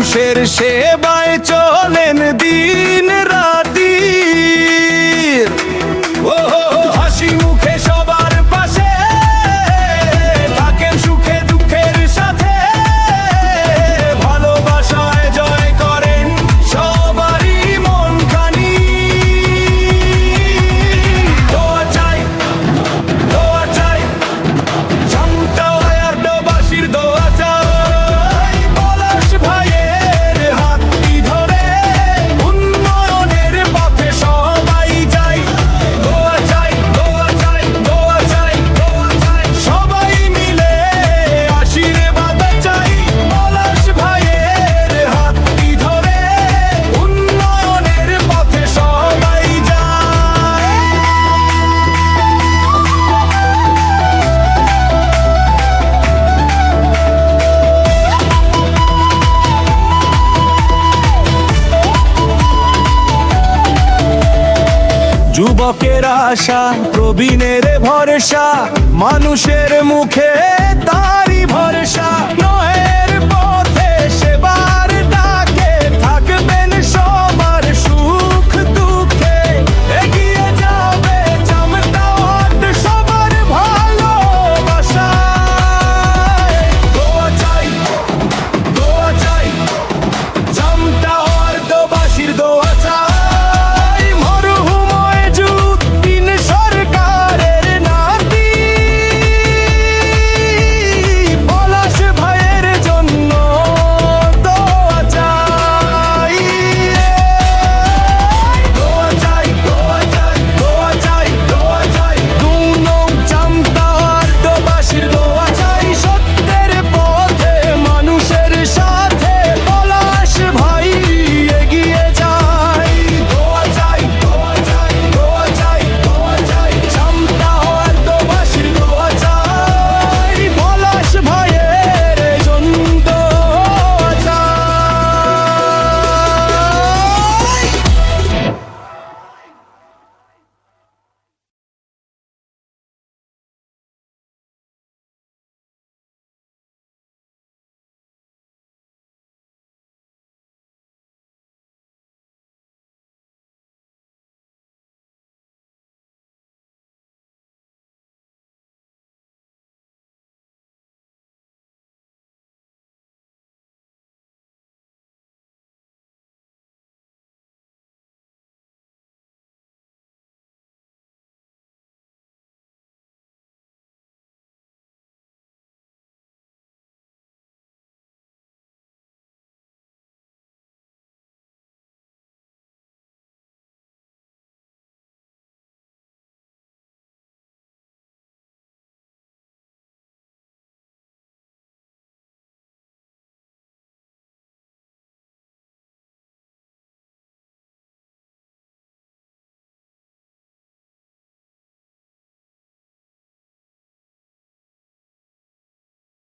মানুষের সেবায় চলেন দিন রাতি। ও হাসি মুখে সবার পাশে থাকেন, সুখে দুঃখের সাথে ভালোবাসায় জয় করেন সবারই মন খানি। দোয়া চাই, দোয়া চাই, সান্তাহারবাসীর দোয়া চাই। পলাশ ভাইয়ের হাতটি ধরে উন্নয়নের পথে সবাই যাই। দোয়া চাই, দোয়া চাই, দোয়া চাই, দোয়া চাই, সবাই মিলে আশীর্বাদ চাই। পলাশ ভাইয়ের হাতটি ধরে উন্নয়নের পথে সবাই যায়। যুবকের আশা, প্রবীণের ভরসা, মানুষের মুখে তারই ভরসা। নয়